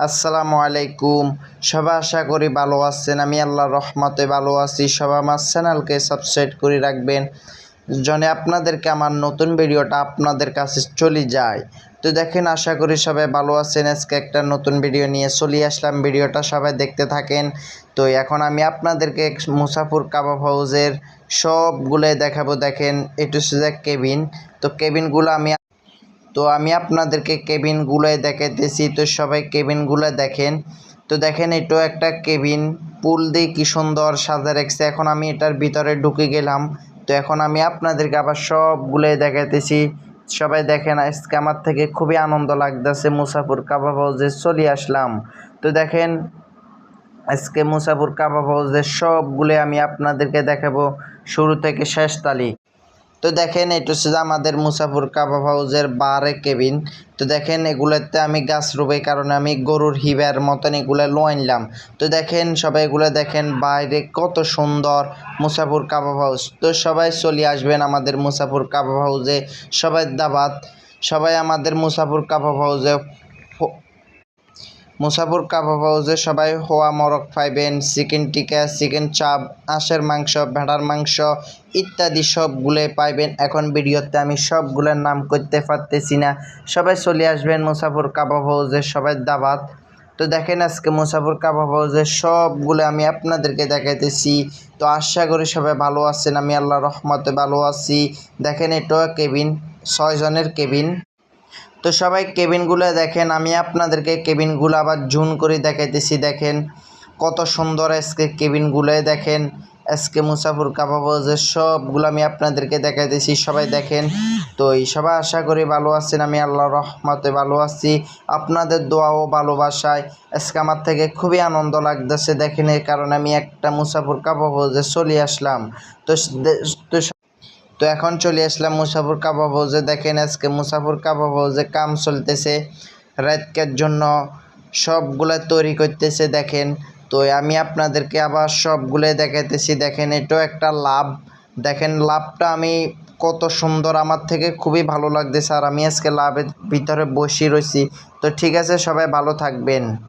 আসসালামু আলাইকুম। সবাই আশা করি ভালো আছেন। আমি আল্লাহর রহমতে ভালো আছি। সবাই আমার চ্যানেলকে সাবস্ক্রাইব করে রাখবেন যেন আপনাদেরকে আমার নতুন ভিডিওটা আপনাদের কাছে চলে যায়। তো দেখেন, আশা করি সবাই ভালো আছেন। আজকে একটা নতুন ভিডিও নিয়ে চলে আসলাম। ভিডিওটা সবাই দেখতে থাকেন। তো এখন আমি আপনাদেরকে মুসাফির কাবাব হাউসের সবগুলো দেখাবো। দেখেন, এটা হচ্ছে কেবিন। তো কেবিনগুলো আমি আপনাদেরকে কেবিনগুলোই দেখাইতেছি। তো সবাই কেবিনগুলো দেখেন। তো দেখেন, এটাও একটা কেবিন। পুল দিয়ে কি সুন্দর সাজা রাখছে। এখন আমি এটার ভিতরে ঢুকে গেলাম। তো এখন আমি আপনাদেরকে আবার সবগুলোই দেখাইতেছি। সবাই দেখেন, আজকে আমার থেকে খুবই আনন্দ লাগতেছে। মুসাফির কাবাব হাউসে চলে আসলাম। তো দেখেন, আজকে মুসাফির কাবাব হাউসের সবগুলো আমি আপনাদেরকে দেখাবো শুরু থেকে শেষ তালি। তো দেখেন, এটা হচ্ছে আমাদের মুসাফির কাবাব হাউসের বারে কেবিন। তো দেখেন, এগুলোতে আমি গাছ রুবে কারণে আমি গরুর হিবার মতন এগুলো আনলাম। তো দেখেন, সবাই এগুলো দেখেন, বাইরে কত সুন্দর মুসাফির কাবাব হাউস। তো সবাই চলে আসবেন আমাদের মুসাফির কাবাব হাউসে। সবাই দাবাত, সবাই আমাদের মুসাফির কাবাব হাউসে সবাই হোয়া মরক পাইবেন, চিকেন টিকা, চিকেন চাপ, হাঁসের মাংস, ভেড়ার মাংস ইত্যাদি সবগুলোই পাইবেন। এখন ভিডিওতে আমি সবগুলোর নাম করতে পারতেছি না। সবাই চলে আসবেন মুসাফির কাবাব হাউসের, সবাই দাবাত। তো দেখেন, আজকে মুসাফির কাবাব হাউসের সবগুলো আমি আপনাদেরকে দেখাইতেছি। তো আশা করি সবাই ভালো আছেন। আমি আল্লাহর রহমতে ভালো আছি। দেখেন, এটাও কেবিন, 6 জনের কেবিন। তো সবাই কেবিনগুলো দেখেন। আমি আপনাদেরকে কেবিনগুলো আবার জুম করে দেখাইতেছি। দেখেন কত সুন্দর আজকে কেবিনগুলো। দেখেন, আজকে মুসাফির কাবাব হাউসের সবগুলো আমি আপনাদেরকে দেখাইতেছি। সবাই দেখেন। তো এই সবাই আশা করি ভালো আছেন। আমি আল্লাহর রহমতে ভালো আছি। আপনাদের দোয়া ও ভালোবাসায় আজকে আমার থেকে খুবই আনন্দ লাগতেছে। দেখেন, এর কারণে আমি একটা মুসাফির কাবাব হাউসে চলে আসলাম। তো তো এখন চলে আসলাম মুসাফির কাবাব হাউসে। দেখেন, আজকে মুসাফির কাবাব হাউসে কাম চলতেছে রাতকের জন্য, সবগুলা তৈরি করতেছে। দেখেন, তো আমি আপনাদেরকে আবার সবগুলো দেখাইতেছি। দেখেন, এটাও একটা লাভ। দেখেন, লাভটা আমি কত সুন্দর, আমার থেকে খুবই ভালো লাগতেছে। আর আমি আজকে লাভের ভিতরে বসে রয়েছি। তো ঠিক আছে, সবাই ভালো থাকবেন।